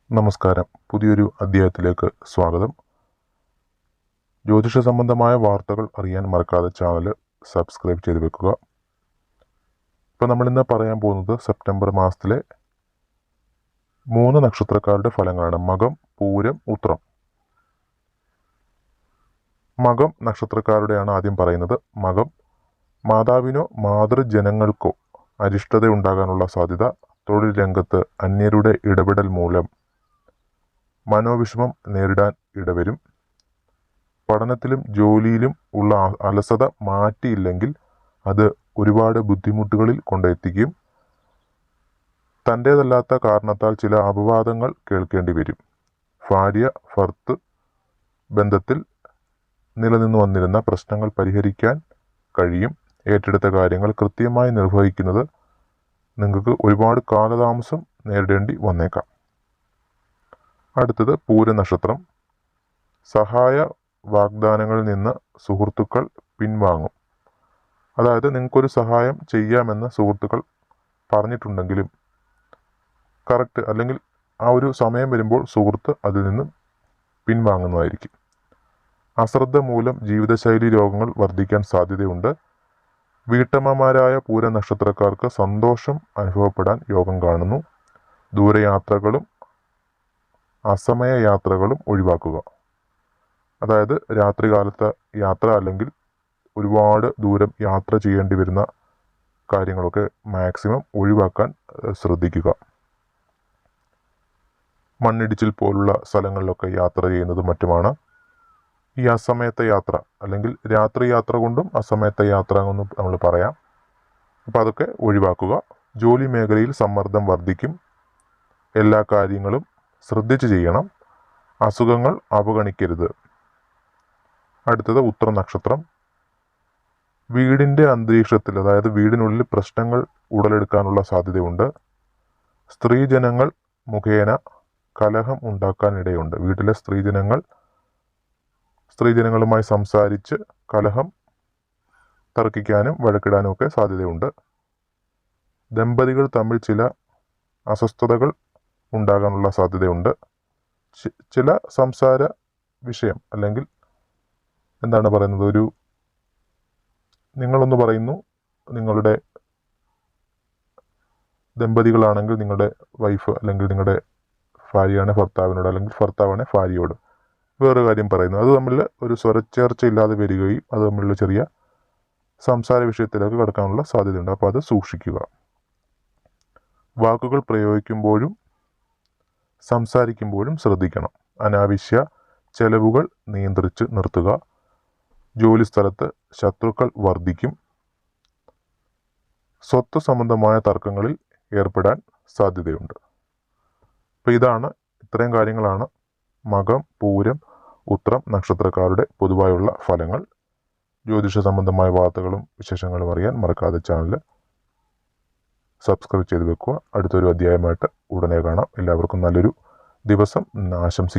നമസ്കാരം. പുതിയൊരു അധ്യായത്തിലേക്ക് സ്വാഗതം. ജ്യോതിഷ സംബന്ധമായ വാർത്തകൾ അറിയാൻ മറക്കാതെ ചാനൽ സബ്സ്ക്രൈബ് ചെയ്ത് വെക്കുക. ഇപ്പോൾ നമ്മളിന്ന് പറയാൻ പോകുന്നത് സെപ്റ്റംബർ മാസത്തിലെ 3 നക്ഷത്രക്കാരുടെ ഫലങ്ങളാണ്. മകം, പൂരം, ഉത്രം. മകം നക്ഷത്രക്കാരുടെയാണ് ആദ്യം പറയുന്നത്. മകം, മാതാവിനോ മാതൃജനങ്ങൾക്കോ അരിഷ്ടതയുണ്ടാകാനുള്ള സാധ്യത. തൊഴിൽ രംഗത്ത് അന്യരുടെ ഇടപെടൽ മൂലം മനോവിഷമം നേരിടാൻ ഇടവരും. പഠനത്തിലും ജോലിയിലും ഉള്ള അലസത മാറ്റിയില്ലെങ്കിൽ അത് ഒരുപാട് ബുദ്ധിമുട്ടുകളിൽ കൊണ്ടെത്തിക്കും. തൻ്റേതല്ലാത്ത കാരണത്താൽ ചില അപവാദങ്ങൾ കേൾക്കേണ്ടി വരും. ഭാര്യ ഭർത്തൃ ബന്ധത്തിൽ നിലനിന്നു വന്നിരുന്ന പ്രശ്നങ്ങൾ പരിഹരിക്കാൻ കഴിയും. ഏറ്റെടുത്ത കാര്യങ്ങൾ കൃത്യമായി നിർവഹിക്കുന്നത് നിങ്ങൾക്ക് ഒരുപാട് കാലതാമസം നേരിടേണ്ടി വന്നേക്കാം. അടുത്തത് പൂരനക്ഷത്രം. സഹായ വാഗ്ദാനങ്ങളിൽ നിന്ന് സുഹൃത്തുക്കൾ പിൻവാങ്ങും. അതായത് നിങ്ങൾക്കൊരു സഹായം ചെയ്യാമെന്ന് സുഹൃത്തുക്കൾ പറഞ്ഞിട്ടുണ്ടെങ്കിലും കറക്റ്റ് അല്ലെങ്കിൽ ആ ഒരു സമയം വരുമ്പോൾ സുഹൃത്ത് അതിൽ നിന്ന് പിൻവാങ്ങുന്നതായിരിക്കും. അശ്രദ്ധ മൂലം ജീവിതശൈലി രോഗങ്ങൾ വർദ്ധിക്കാൻ സാധ്യതയുണ്ട്. വീട്ടമ്മമാരായ പൂരനക്ഷത്രക്കാർക്ക് സന്തോഷം അനുഭവപ്പെടാൻ യോഗം കാണുന്നു. ദൂരയാത്രകളും അസമയ യാത്രകളും ഒഴിവാക്കുക. അതായത് രാത്രികാലത്തെ യാത്ര അല്ലെങ്കിൽ ഒരുപാട് ദൂരം യാത്ര ചെയ്യേണ്ടി വരുന്ന കാര്യങ്ങളൊക്കെ മാക്സിമം ഒഴിവാക്കാൻ ശ്രദ്ധിക്കുക. മണ്ണിടിച്ചിൽ പോലുള്ള സ്ഥലങ്ങളിലൊക്കെ യാത്ര ചെയ്യുന്നത് മറ്റുമാണ്. ഈ അസമയത്തെ യാത്ര അല്ലെങ്കിൽ രാത്രി യാത്ര കൊണ്ടും അസമയത്തെ യാത്ര എന്നും നമ്മൾ പറയാം. അപ്പോൾ അതൊക്കെ ഒഴിവാക്കുക. ജോലി മേഖലയിൽ സമ്മർദ്ദം വർദ്ധിക്കും. എല്ലാ കാര്യങ്ങളും ശ്രദ്ധിച്ച് ചെയ്യണം. അസുഖങ്ങൾ അവഗണിക്കരുത്. അടുത്തത് ഉത്ര നക്ഷത്രം. വീടിൻ്റെ അന്തരീക്ഷത്തിൽ അതായത് വീടിനുള്ളിൽ പ്രശ്നങ്ങൾ ഉടലെടുക്കാനുള്ള സാധ്യതയുണ്ട്. സ്ത്രീജനങ്ങൾ മുഖേന കലഹം ഉണ്ടാക്കാനിടയുണ്ട്. വീട്ടിലെ സ്ത്രീജനങ്ങളുമായി സംസാരിച്ച് കലഹം തർക്കിക്കാനും വഴക്കിടാനും ഒക്കെ സാധ്യതയുണ്ട്. ദമ്പതികൾ തമ്മിൽ ചില അസ്വസ്ഥതകൾ ഉണ്ടാകാനുള്ള സാധ്യതയുണ്ട്. ചില സംസാര വിഷയം അല്ലെങ്കിൽ എന്താണ് പറയുന്നത്, ഒരു നിങ്ങളൊന്ന് പറയുന്നു, നിങ്ങളുടെ ദമ്പതികളാണെങ്കിൽ നിങ്ങളുടെ വൈഫ് അല്ലെങ്കിൽ നിങ്ങളുടെ ഭാര്യയാണ് ഭർത്താവിനോട് അല്ലെങ്കിൽ ഭർത്താവാണ് ഭാര്യയോട് വേറൊരു കാര്യം പറയുന്നു. അത് തമ്മിൽ ഒരു സ്വരച്ചേർച്ചയില്ലാതെ വരികയും അത് തമ്മിലുള്ള ചെറിയ സംസാര വിഷയത്തിലേക്ക് കടക്കാനുള്ള സാധ്യതയുണ്ട്. അപ്പോൾ അത് സൂക്ഷിക്കുക. വാക്കുകൾ പ്രയോഗിക്കുമ്പോഴും സംസാരിക്കുമ്പോഴും ശ്രദ്ധിക്കണം. അനാവശ്യ ചെലവുകൾ നിയന്ത്രിച്ച് നിർത്തുക. ജോലിസ്ഥലത്ത് ശത്രുക്കൾ വർദ്ധിക്കും. സ്വത്ത് സംബന്ധമായ തർക്കങ്ങളിൽ ഏർപ്പെടാൻ സാധ്യതയുണ്ട്. അപ്പോൾ ഇത്രയും കാര്യങ്ങളാണ് മകം, പൂരം, ഉത്രം നക്ഷത്രക്കാരുടെ പൊതുവായുള്ള ഫലങ്ങൾ. ജ്യോതിഷ സംബന്ധമായ വാർത്തകളും വിശേഷങ്ങളും അറിയാൻ മറക്കാതെ ചാനൽ സബ്സ്ക്രൈബ് ചെയ്ത് വെക്കുക. അടുത്തൊരു അധ്യായമായിട്ട് ഉടനെ കാണാം. എല്ലാവർക്കും നല്ലൊരു ദിവസം ആശംസിക്കുന്നു.